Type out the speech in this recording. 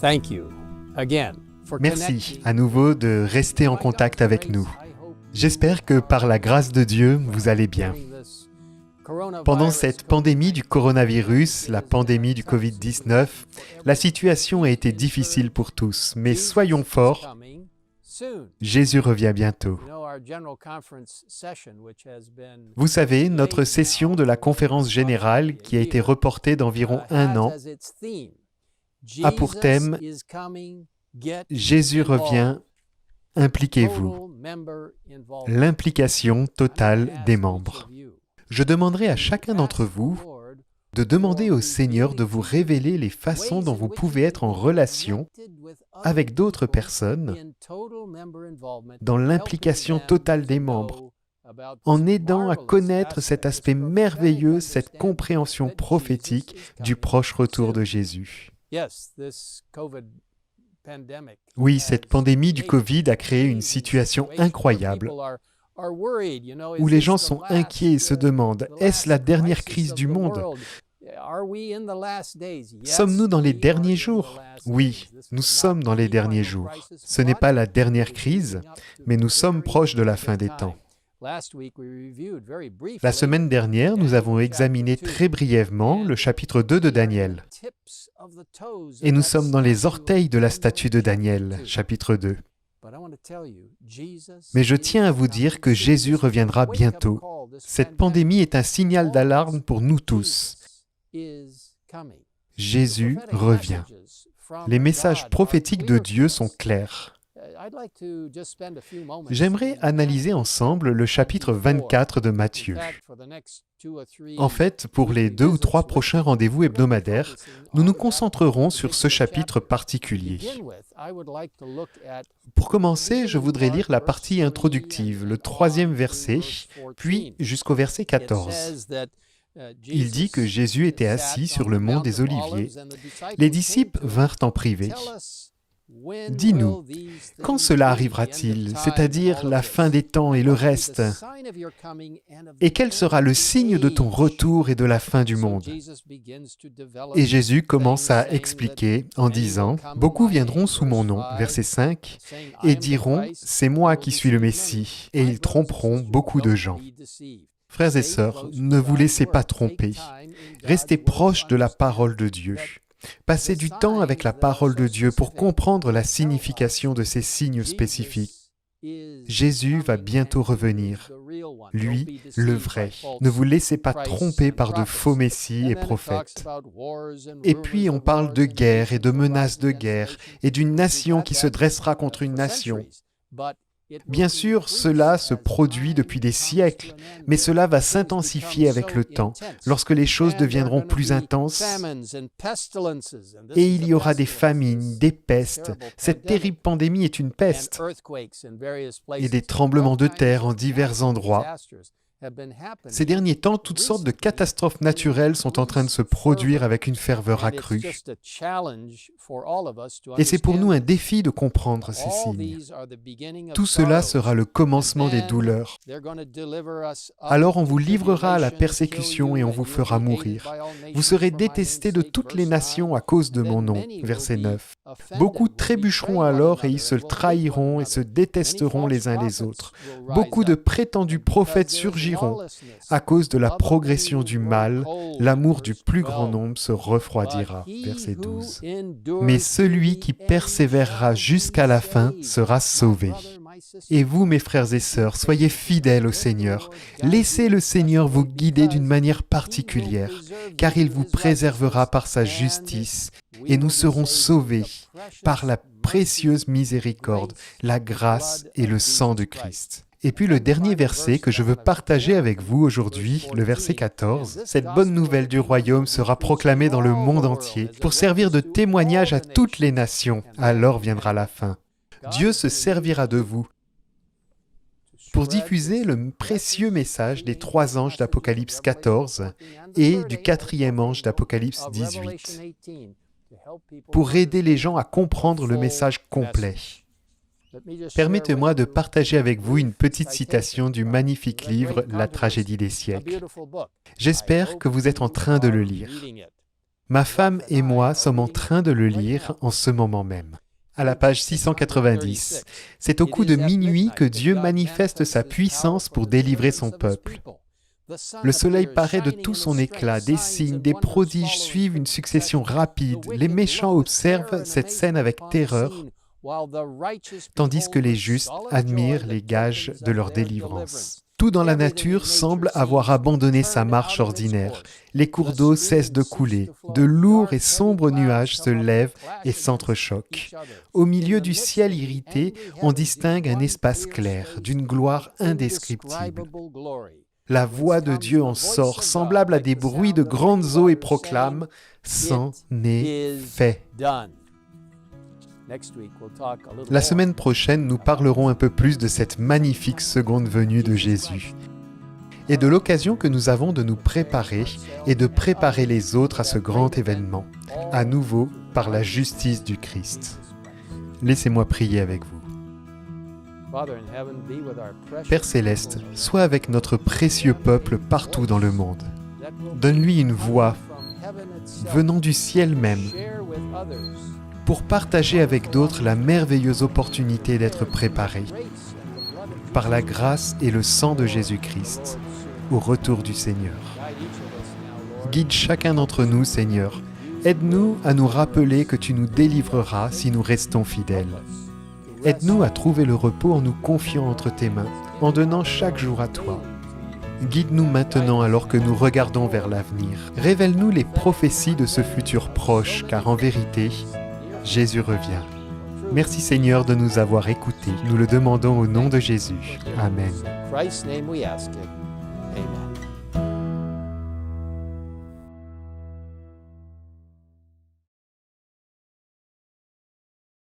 Thank you again for Merci connecting. à nouveau de rester en contact avec nous. J'espère que par la grâce de Dieu, vous allez bien. Pendant cette pandémie du coronavirus, la pandémie du Covid-19, la situation a été difficile pour tous, mais soyons forts, Jésus revient bientôt. Vous savez, notre session de la conférence générale, qui a été reportée d'environ 1 an, a pour thème « Jésus revient, impliquez-vous », l'implication totale des membres. Je demanderai à chacun d'entre vous de demander au Seigneur de vous révéler les façons dont vous pouvez être en relation avec d'autres personnes dans l'implication totale des membres, en aidant à connaître cet aspect merveilleux, cette compréhension prophétique du proche retour de Jésus. Oui, cette pandémie du Covid a créé une situation incroyable où les gens sont inquiets et se demandent « Est-ce la dernière crise du monde ? Sommes-nous dans les derniers jours ? Oui, nous sommes dans les derniers jours. Ce n'est pas la dernière crise, mais nous sommes proches de la fin des temps. La semaine dernière, nous avons examiné très brièvement le chapitre 2 de Daniel. Et nous sommes dans les orteils de la statue de Daniel, chapitre 2. Mais je tiens à vous dire que Jésus reviendra bientôt. Cette pandémie est un signal d'alarme pour nous tous. Jésus revient. Les messages prophétiques de Dieu sont clairs. J'aimerais analyser ensemble le chapitre 24 de Matthieu. En fait, pour les 2 ou 3 prochains rendez-vous hebdomadaires, nous nous concentrerons sur ce chapitre particulier. Pour commencer, je voudrais lire la partie introductive, le 3e verset, puis jusqu'au verset 14. Il dit que Jésus était assis sur le mont des Oliviers. Les disciples vinrent en privé. Dis-nous, quand cela arrivera-t-il, c'est-à-dire la fin des temps et le reste? Et quel sera le signe de ton retour et de la fin du monde? Et Jésus commence à expliquer en disant, « Beaucoup viendront sous mon nom, verset 5, et diront, « C'est moi qui suis le Messie », et ils tromperont beaucoup de gens. » Frères et sœurs, ne vous laissez pas tromper. Restez proches de la parole de Dieu. Passez du temps avec la parole de Dieu pour comprendre la signification de ces signes spécifiques. Jésus va bientôt revenir. Lui, le vrai. Ne vous laissez pas tromper par de faux messies et prophètes. Et puis on parle de guerre et de menaces de guerre et d'une nation qui se dressera contre une nation. Bien sûr, cela se produit depuis des siècles, mais cela va s'intensifier avec le temps, lorsque les choses deviendront plus intenses, et il y aura des famines, des pestes. Cette terrible pandémie est une peste, et des tremblements de terre en divers endroits. Ces derniers temps, toutes sortes de catastrophes naturelles sont en train de se produire avec une ferveur accrue. Et c'est pour nous un défi de comprendre ces signes. Tout cela sera le commencement des douleurs. Alors on vous livrera à la persécution et on vous fera mourir. Vous serez détestés de toutes les nations à cause de mon nom. Verset 9. Beaucoup trébucheront alors et ils se trahiront et se détesteront les uns les autres. Beaucoup de prétendus prophètes surgiront. À cause de la progression du mal, l'amour du plus grand nombre se refroidira. Verset 12. Mais celui qui persévérera jusqu'à la fin sera sauvé. Et vous, mes frères et sœurs, soyez fidèles au Seigneur. Laissez le Seigneur vous guider d'une manière particulière, car il vous préservera par sa justice, et nous serons sauvés par la précieuse miséricorde, la grâce et le sang de Christ. Et puis le dernier verset que je veux partager avec vous aujourd'hui, le verset 14, « Cette bonne nouvelle du royaume sera proclamée dans le monde entier pour servir de témoignage à toutes les nations. Alors viendra la fin. » Dieu se servira de vous pour diffuser le précieux message des 3 anges d'Apocalypse 14 et du 4e ange d'Apocalypse 18, pour aider les gens à comprendre le message complet. Permettez-moi de partager avec vous une petite citation du magnifique livre « La tragédie des siècles ». J'espère que vous êtes en train de le lire. Ma femme et moi sommes en train de le lire en ce moment même. À la page 690, c'est au coup de minuit que Dieu manifeste sa puissance pour délivrer son peuple. Le soleil paraît de tout son éclat, des signes, des prodiges suivent une succession rapide. Les méchants observent cette scène avec terreur, tandis que les justes admirent les gages de leur délivrance. Tout dans la nature semble avoir abandonné sa marche ordinaire. Les cours d'eau cessent de couler. De lourds et sombres nuages se lèvent et s'entrechoquent. Au milieu du ciel irrité, on distingue un espace clair, d'une gloire indescriptible. La voix de Dieu en sort, semblable à des bruits de grandes eaux, et proclame « C'en est fait ». La semaine prochaine, nous parlerons un peu plus de cette magnifique seconde venue de Jésus et de l'occasion que nous avons de nous préparer et de préparer les autres à ce grand événement, à nouveau par la justice du Christ. Laissez-moi prier avec vous. Père Céleste, sois avec notre précieux peuple partout dans le monde. Donne-lui une voix venant du ciel même, pour partager avec d'autres la merveilleuse opportunité d'être préparés, par la grâce et le sang de Jésus-Christ, au retour du Seigneur. Guide chacun d'entre nous, Seigneur. Aide-nous à nous rappeler que tu nous délivreras si nous restons fidèles. Aide-nous à trouver le repos en nous confiant entre tes mains, en donnant chaque jour à toi. Guide-nous maintenant alors que nous regardons vers l'avenir. Révèle-nous les prophéties de ce futur proche, car en vérité, Jésus revient. Merci Seigneur de nous avoir écoutés. Nous le demandons au nom de Jésus. Amen. In Christ's name we ask it. Amen.